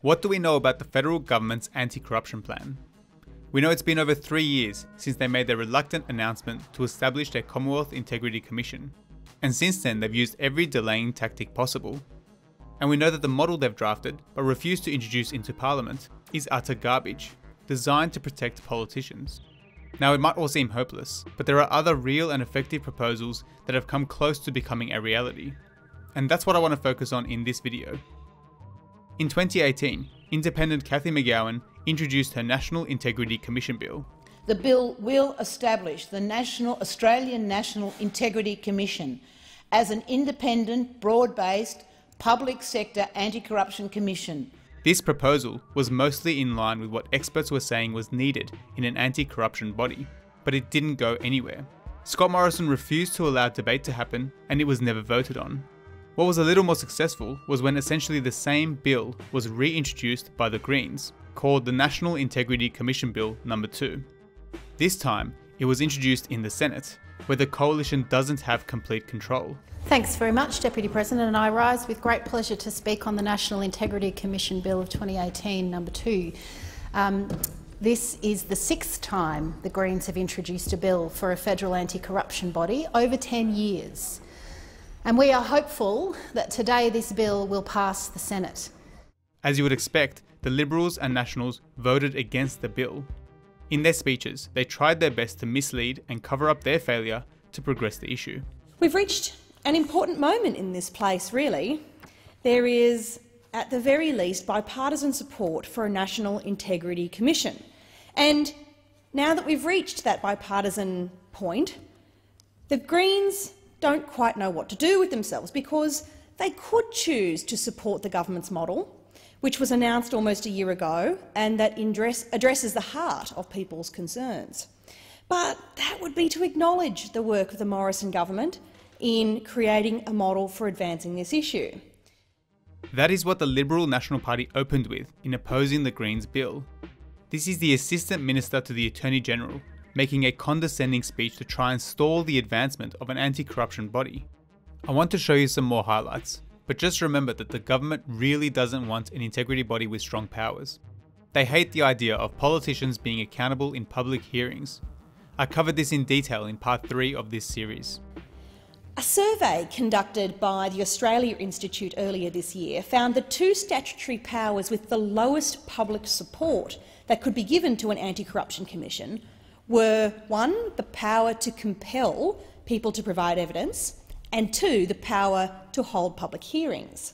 What do we know about the federal government's anti-corruption plan? We know it's been over 3 years since they made their reluctant announcement to establish their Commonwealth Integrity Commission, and since then they've used every delaying tactic possible. And we know that the model they've drafted, but refused to introduce into Parliament, is utter garbage, designed to protect politicians. Now it might all seem hopeless, but there are other real and effective proposals that have come close to becoming a reality. And that's what I want to focus on in this video. In 2018, independent Cathy McGowan introduced her National Integrity Commission Bill. The bill will establish the Australian National Integrity Commission as an independent, broad-based, public sector anti-corruption commission. This proposal was mostly in line with what experts were saying was needed in an anti-corruption body, but it didn't go anywhere. Scott Morrison refused to allow debate to happen, and it was never voted on. What was a little more successful was when essentially the same bill was reintroduced by the Greens, called the National Integrity Commission Bill No. 2. This time, it was introduced in the Senate, where the coalition doesn't have complete control. Thanks very much, Deputy President, and I rise with great pleasure to speak on the National Integrity Commission Bill of 2018, No. 2. This is the 6th time the Greens have introduced a bill for a federal anti-corruption body, over 10 years. And we are hopeful that today this bill will pass the Senate. As you would expect, the Liberals and Nationals voted against the bill. In their speeches, they tried their best to mislead and cover up their failure to progress the issue. We've reached an important moment in this place, really. There is, at the very least, bipartisan support for a National Integrity Commission. And now that we've reached that bipartisan point, the Greens don't quite know what to do with themselves, because they could choose to support the government's model, which was announced almost a year ago and that addresses the heart of people's concerns. But that would be to acknowledge the work of the Morrison government in creating a model for advancing this issue. That is what the Liberal National Party opened with in opposing the Greens bill. This is the Assistant Minister to the Attorney General making a condescending speech to try and stall the advancement of an anti-corruption body. I want to show you some more highlights, but just remember that the government really doesn't want an integrity body with strong powers. They hate the idea of politicians being accountable in public hearings. I covered this in detail in part 3 of this series. A survey conducted by the Australia Institute earlier this year found the 2 statutory powers with the lowest public support that could be given to an anti-corruption commission were 1, the power to compel people to provide evidence, and 2, the power to hold public hearings.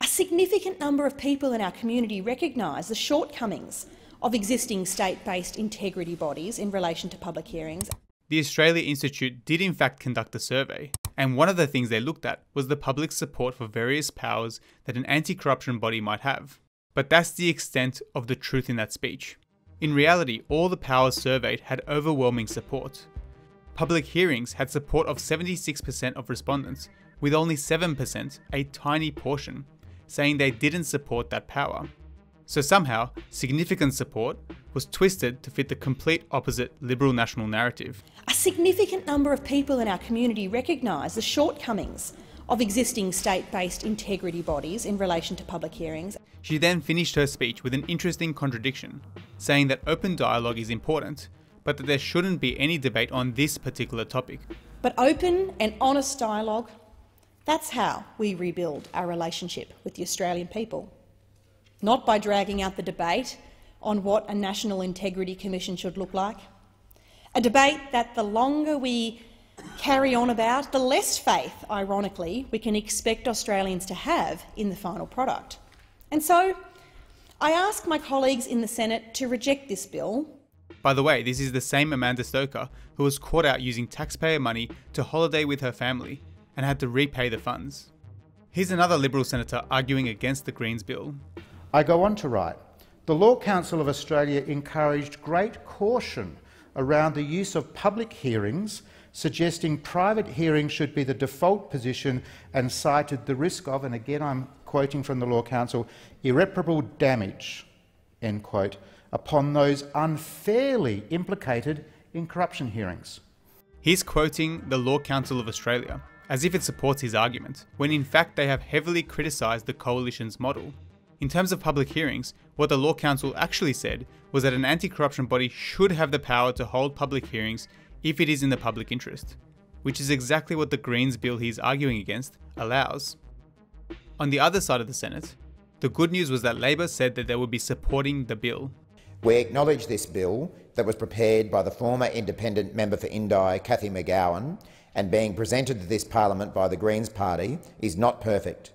A significant number of people in our community recognise the shortcomings of existing state-based integrity bodies in relation to public hearings. The Australia Institute did in fact conduct a survey, and one of the things they looked at was the public support for various powers that an anti-corruption body might have. But that's the extent of the truth in that speech. In reality, all the powers surveyed had overwhelming support. Public hearings had support of 76% of respondents, with only 7%, a tiny portion, saying they didn't support that power. So somehow, significant support was twisted to fit the complete opposite Liberal national narrative. A significant number of people in our community recognise the shortcomings of existing state-based integrity bodies in relation to public hearings. She then finished her speech with an interesting contradiction, saying that open dialogue is important, but that there shouldn't be any debate on this particular topic. But open and honest dialogue, that's how we rebuild our relationship with the Australian people. Not by dragging out the debate on what a National Integrity Commission should look like. A debate that the longer we carry on about, the less faith, ironically, we can expect Australians to have in the final product. And so I ask my colleagues in the Senate to reject this bill. By the way, this is the same Amanda Stoker who was caught out using taxpayer money to holiday with her family and had to repay the funds. Here's another Liberal senator arguing against the Greens bill. I go on to write, the Law Council of Australia encouraged great caution around the use of public hearings, suggesting private hearings should be the default position, and cited the risk of, and again I'm quoting from the Law Council, irreparable damage, end quote, upon those unfairly implicated in corruption hearings. He's quoting the Law Council of Australia, as if it supports his argument, when in fact they have heavily criticised the coalition's model. In terms of public hearings, what the Law Council actually said was that an anti-corruption body should have the power to hold public hearings if it is in the public interest, which is exactly what the Greens bill he's arguing against allows. On the other side of the Senate, the good news was that Labor said that they would be supporting the bill. We acknowledge this bill that was prepared by the former independent member for Indi, Cathy McGowan, and being presented to this parliament by the Greens party is not perfect.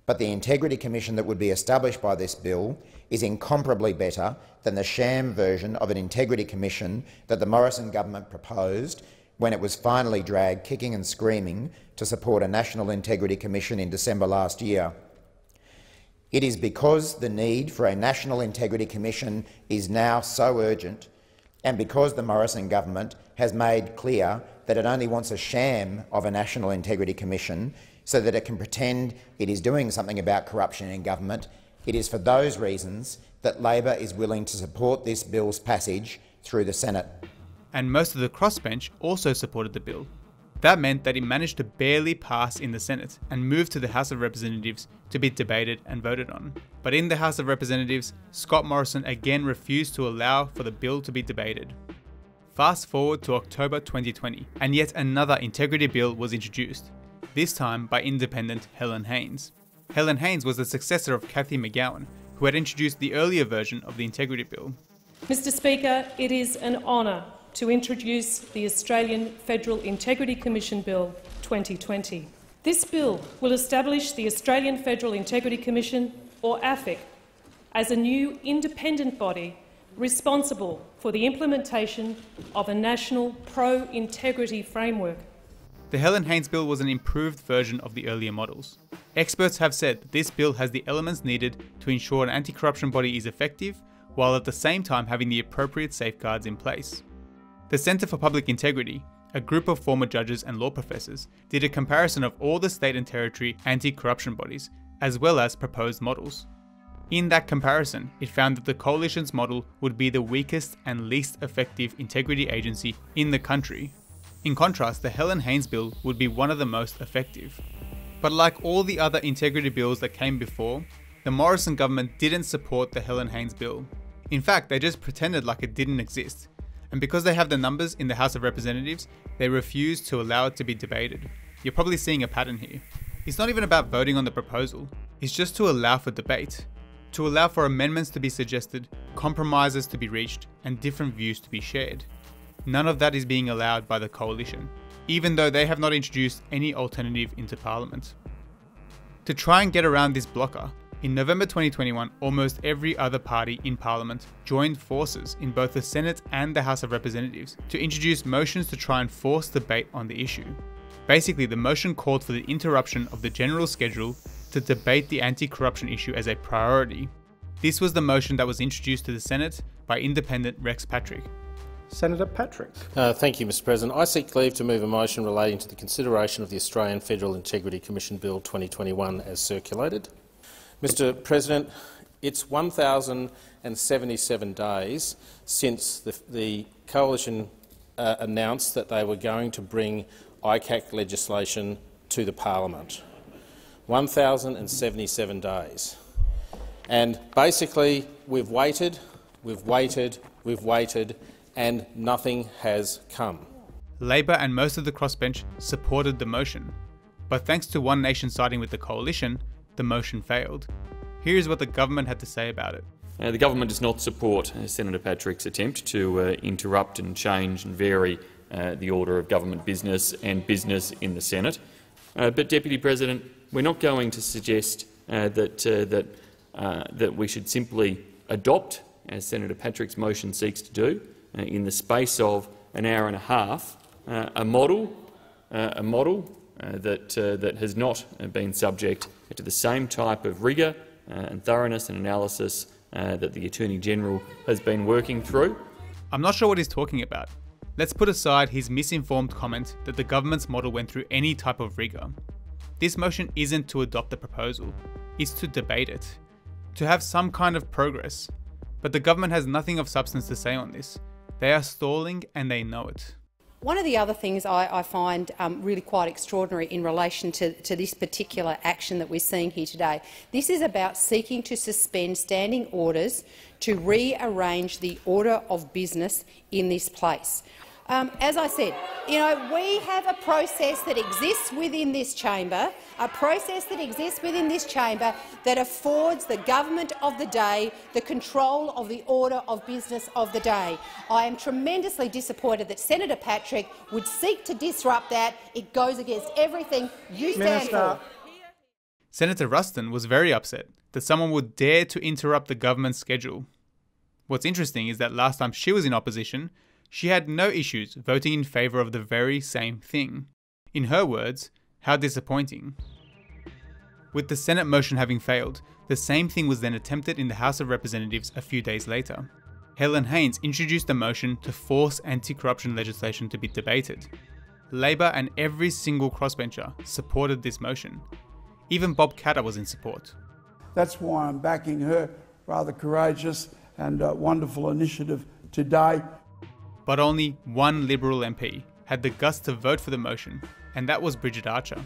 But the Integrity Commission that would be established by this bill is incomparably better than the sham version of an Integrity Commission that the Morrison government proposed when it was finally dragged kicking and screaming to support a National Integrity Commission in December last year. It is because the need for a National Integrity Commission is now so urgent, and because the Morrison government has made clear that it only wants a sham of a National Integrity Commission so that it can pretend it is doing something about corruption in government, it is for those reasons that Labor is willing to support this bill's passage through the Senate. And most of the crossbench also supported the bill. That meant that it managed to barely pass in the Senate and move to the House of Representatives to be debated and voted on. But in the House of Representatives, Scott Morrison again refused to allow for the bill to be debated. Fast forward to October 2020, and yet another integrity bill was introduced, this time by independent Helen Haines. Helen Haines was the successor of Cathy McGowan, who had introduced the earlier version of the integrity bill. Mr Speaker, it is an honour to introduce the Australian Federal Integrity Commission Bill 2020. This bill will establish the Australian Federal Integrity Commission, or AFIC, as a new independent body responsible for the implementation of a national pro-integrity framework. The Helen Haines bill was an improved version of the earlier models. Experts have said that this bill has the elements needed to ensure an anti-corruption body is effective, while at the same time having the appropriate safeguards in place. The Centre for Public Integrity, a group of former judges and law professors, did a comparison of all the state and territory anti-corruption bodies, as well as proposed models. In that comparison, it found that the Coalition's model would be the weakest and least effective integrity agency in the country. In contrast, the Helen Haines bill would be one of the most effective. But like all the other integrity bills that came before, the Morrison government didn't support the Helen Haines bill. In fact, they just pretended like it didn't exist. And because they have the numbers in the House of Representatives, they refused to allow it to be debated. You're probably seeing a pattern here. It's not even about voting on the proposal, it's just to allow for debate. To allow for amendments to be suggested, compromises to be reached, and different views to be shared. None of that is being allowed by the Coalition, even though they have not introduced any alternative into Parliament. To try and get around this blocker, in November 2021, almost every other party in Parliament joined forces in both the Senate and the House of Representatives to introduce motions to try and force debate on the issue. Basically, the motion called for the interruption of the general schedule to debate the anti-corruption issue as a priority. This was the motion that was introduced to the Senate by independent Rex Patrick. Senator Patrick. Thank you, Mr President. I seek leave to move a motion relating to the consideration of the Australian Federal Integrity Commission Bill 2021 as circulated. Mr President, it's 1,077 days since the Coalition announced that they were going to bring ICAC legislation to the Parliament. 1,077 days. And basically we've waited, and nothing has come. Labor and most of the crossbench supported the motion, but thanks to One Nation siding with the Coalition, the motion failed. Here's what the government had to say about it. The government does not support Senator Patrick's attempt to interrupt and change and vary the order of government business and business in the Senate. But, Deputy President, we're not going to suggest that we should simply adopt, as Senator Patrick's motion seeks to do, in the space of an hour and a half, a model that has not been subject to the same type of rigour and thoroughness and analysis that the Attorney-General has been working through. I'm not sure what he's talking about. Let's put aside his misinformed comment that the government's model went through any type of rigour. This motion isn't to adopt the proposal, it's to debate it, to have some kind of progress. But the government has nothing of substance to say on this. They are stalling and they know it. One of the other things I find really quite extraordinary in relation to this particular action that we're seeing here today, this is about seeking to suspend standing orders to rearrange the order of business in this place. As I said, we have a process that exists within this chamber, that affords the government of the day the control of the order of business of the day. I am tremendously disappointed that Senator Patrick would seek to disrupt that. It goes against everything you stand for. Senator Ruston was very upset that someone would dare to interrupt the government's schedule. What's interesting is that last time she was in opposition, she had no issues voting in favour of the very same thing. In her words, how disappointing. With the Senate motion having failed, the same thing was then attempted in the House of Representatives a few days later. Helen Haines introduced a motion to force anti-corruption legislation to be debated. Labor and every single crossbencher supported this motion. Even Bob Katter was in support. That's why I'm backing her rather courageous and wonderful initiative today. But only one Liberal MP had the guts to vote for the motion, and that was Bridget Archer.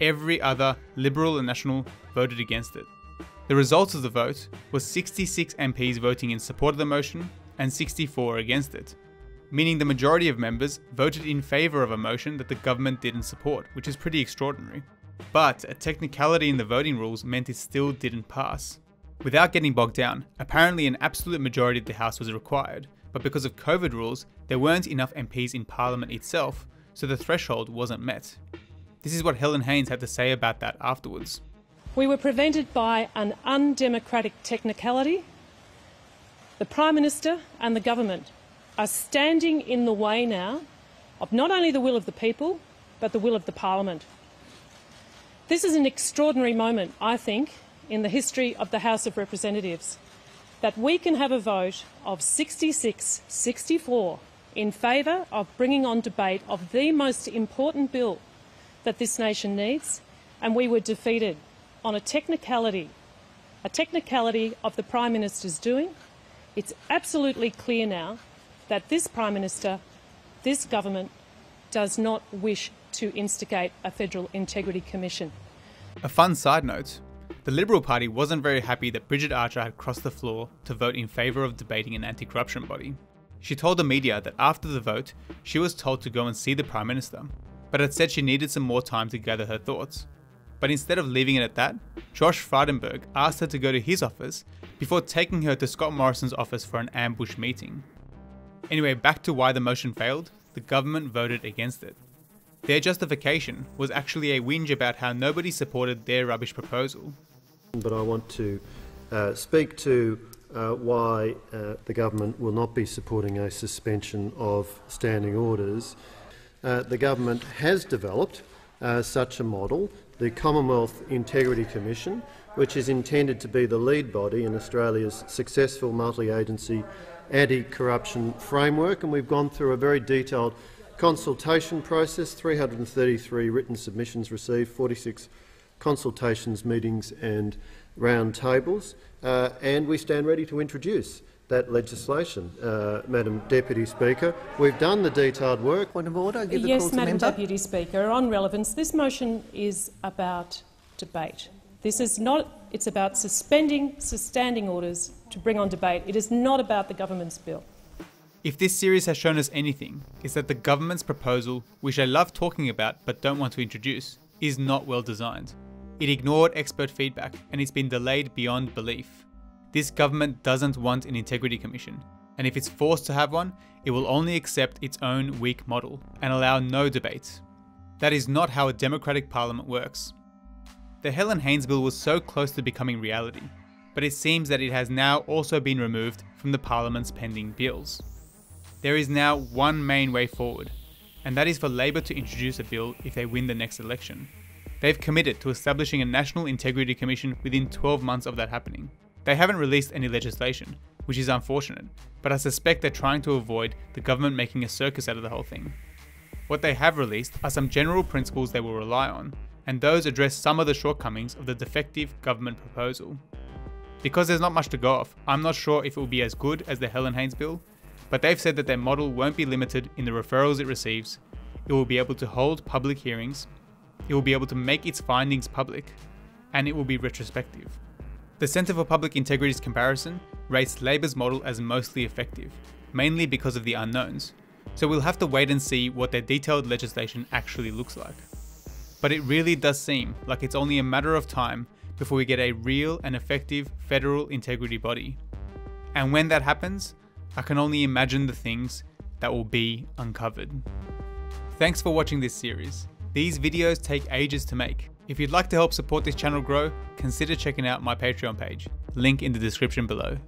Every other Liberal and National voted against it. The results of the vote was 66 MPs voting in support of the motion and 64 against it, meaning the majority of members voted in favour of a motion that the government didn't support, which is pretty extraordinary. But a technicality in the voting rules meant it still didn't pass. Without getting bogged down, apparently an absolute majority of the House was required, but because of COVID rules, there weren't enough MPs in Parliament itself, so the threshold wasn't met. This is what Helen Haines had to say about that afterwards. We were prevented by an undemocratic technicality. The Prime Minister and the government are standing in the way now of not only the will of the people, but the will of the Parliament. This is an extraordinary moment, I think, in the history of the House of Representatives, that we can have a vote of 66-64 in favour of bringing on debate of the most important bill that this nation needs, and we were defeated on a technicality of the Prime Minister's doing. It's absolutely clear now that this Prime Minister, this government, does not wish to instigate a Federal Integrity Commission. A fun side note, the Liberal Party wasn't very happy that Bridget Archer had crossed the floor to vote in favour of debating an anti-corruption body. She told the media that after the vote, she was told to go and see the Prime Minister, but had said she needed some more time to gather her thoughts. But instead of leaving it at that, Josh Frydenberg asked her to go to his office before taking her to Scott Morrison's office for an ambush meeting. Anyway, back to why the motion failed, the government voted against it. Their justification was actually a whinge about how nobody supported their rubbish proposal. But I want to speak to why the government will not be supporting a suspension of standing orders. The government has developed such a model, the Commonwealth Integrity Commission, which is intended to be the lead body in Australia's successful multi-agency anti-corruption framework, and we've gone through a very detailed consultation process, 333 written submissions received, 46 consultations, meetings and round tables, and we stand ready to introduce that legislation. Madam Deputy Speaker, we've done the detailed work. Point of order. Give the yes, call to Madam member. Deputy Speaker. On relevance, this motion is about debate. This is not. It's about suspending standing orders to bring on debate. It is not about the government's bill. If this series has shown us anything, it's that the government's proposal, which I love talking about but don't want to introduce, is not well designed. It ignored expert feedback and it's been delayed beyond belief. This government doesn't want an integrity commission, and if it's forced to have one, it will only accept its own weak model and allow no debate. That is not how a democratic parliament works. The Helen Haines bill was so close to becoming reality, but it seems that it has now also been removed from the parliament's pending bills. There is now one main way forward, and that is for Labor to introduce a bill if they win the next election. They've committed to establishing a National Integrity Commission within 12 months of that happening. They haven't released any legislation, which is unfortunate, but I suspect they're trying to avoid the government making a circus out of the whole thing. What they have released are some general principles they will rely on, and those address some of the shortcomings of the defective government proposal. Because there's not much to go off, I'm not sure if it will be as good as the Helen Haines bill, but they've said that their model won't be limited in the referrals it receives. It will be able to hold public hearings, it will be able to make its findings public, and it will be retrospective. The Centre for Public Integrity's comparison rates Labor's model as mostly effective, mainly because of the unknowns, so we'll have to wait and see what their detailed legislation actually looks like. But it really does seem like it's only a matter of time before we get a real and effective federal integrity body. And when that happens, I can only imagine the things that will be uncovered. Thanks for watching this series. These videos take ages to make. If you'd like to help support this channel grow, consider checking out my Patreon page, link in the description below.